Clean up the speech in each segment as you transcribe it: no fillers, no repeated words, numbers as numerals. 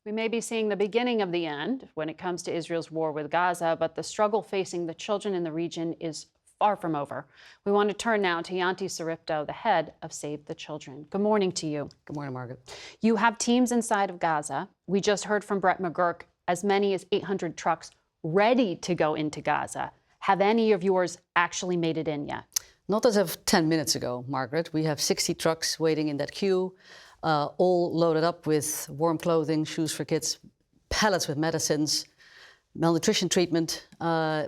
We may be seeing the beginning of the end when it comes to Israel's war with Gaza, but the struggle facing the children in the region is far from over. We want to turn now to Janti Soeripto, the head of Save the Children. Good morning to you. Good morning, Margaret. You have teams inside of Gaza. We just heard from Brett McGurk, as many as 800 trucks ready to go into Gaza. Have any of yours actually made it in yet? Not as of 10 minutes ago, Margaret. We have 60 trucks waiting in that queue, all loaded up with warm clothing, shoes for kids, pallets with medicines, malnutrition treatment,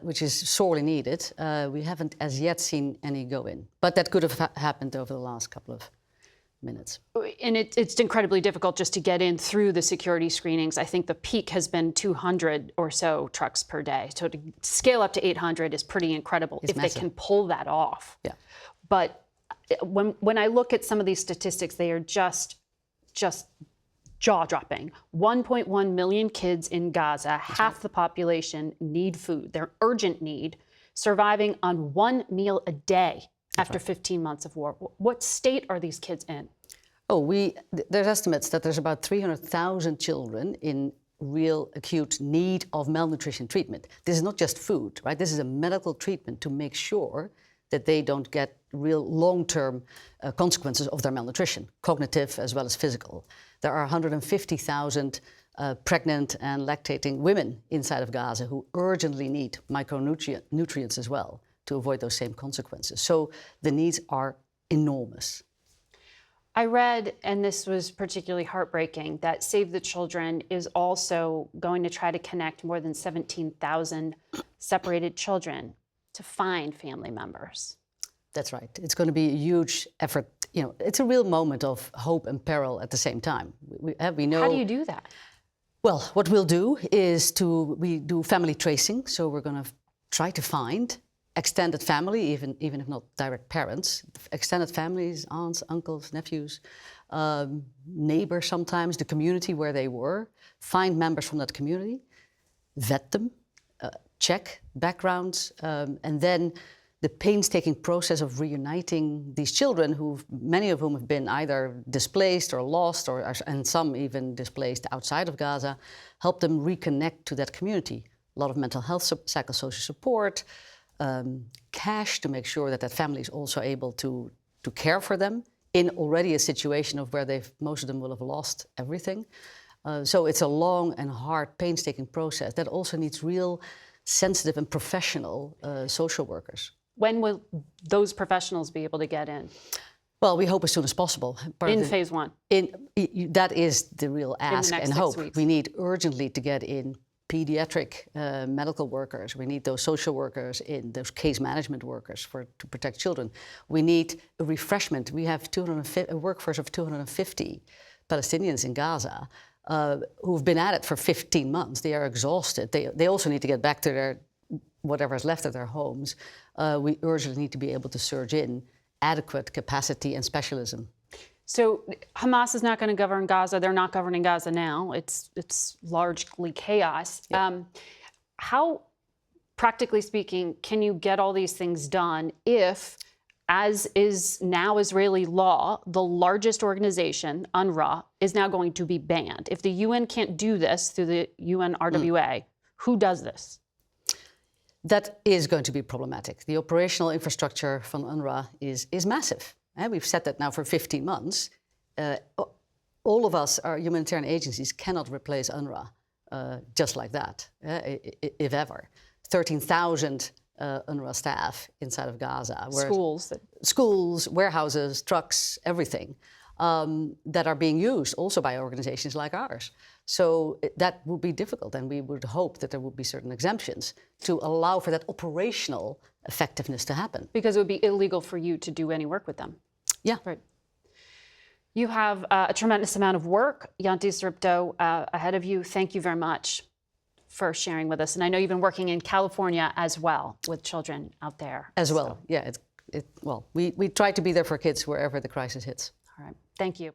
which is sorely needed. We haven't as yet seen any go in, but that could have happened over the last couple of minutes. And it's incredibly difficult just to get in through the security screenings. I think the peak has been 200 or so trucks per day. So to scale up to 800 is pretty incredible if massive. They can pull that off. Yeah. But when I look at some of these statistics, they are just jaw-dropping. 1.1 million kids in Gaza, That's half right. the population need food. They're urgent need, surviving on one meal a day. That's after right. 15 months of war. What state are these kids in? There's estimates that there's about 300,000 children in real acute need of malnutrition treatment. This is not just food, right? This is a medical treatment to make sure that they don't get real long-term consequences of their malnutrition, cognitive as well as physical. There are 150,000 pregnant and lactating women inside of Gaza who urgently need micronutrients as well, to avoid those same consequences. So the needs are enormous. I read, and this was particularly heartbreaking, that Save the Children is also going to try to connect more than 17,000 separated children to find family members. That's right. It's going to be a huge effort. You know, it's a real moment of hope and peril at the same time. We know. How do you do that? Well, what we'll do is we do family tracing. So we're going to try to find extended family, even if not direct parents, extended families, aunts, uncles, nephews, neighbors sometimes, the community where they were, find members from that community, vet them, check backgrounds, and then the painstaking process of reuniting these children, many of whom have been either displaced or lost, and some even displaced outside of Gaza, help them reconnect to that community. A lot of mental health, psychosocial support, cash to make sure that that family is also able to care for them in already a situation of where most of them will have lost everything. So it's a long and hard, painstaking process that also needs real sensitive and professional social workers. When will those professionals be able to get in? Well, we hope as soon as possible. In phase one? That is the real ask and hope. Weeks. We need urgently to get in pediatric medical workers. We need those social workers in, those case management workers to protect children. We need a refreshment. We have a workforce of 250 Palestinians in Gaza who've been at it for 15 months. They are exhausted. They also need to get back to whatever's left of their homes. We urgently need to be able to surge in adequate capacity and specialism. So Hamas is not going to govern Gaza. They're not governing Gaza now. It's largely chaos. Yeah. How, practically speaking, can you get all these things done if, as is now Israeli law, the largest organization, UNRWA, is now going to be banned? If the UN can't do this through the UN RWA, who does this? That is going to be problematic. The operational infrastructure from UNRWA is massive. And we've said that now for 15 months. All of us, our humanitarian agencies, cannot replace UNRWA just like that, if ever. 13,000 UNRWA staff inside of Gaza. Schools, warehouses, trucks, everything that are being used also by organizations like ours. So that would be difficult, and we would hope that there would be certain exemptions to allow for that operational effectiveness to happen. Because it would be illegal for you to do any work with them. Yeah. Right. You have a tremendous amount of work, Janti Soeripto, ahead of you. Thank you very much for sharing with us. And I know you've been working in California as well with children out there. As well, yeah. Well, we try to be there for kids wherever the crisis hits. All right. Thank you.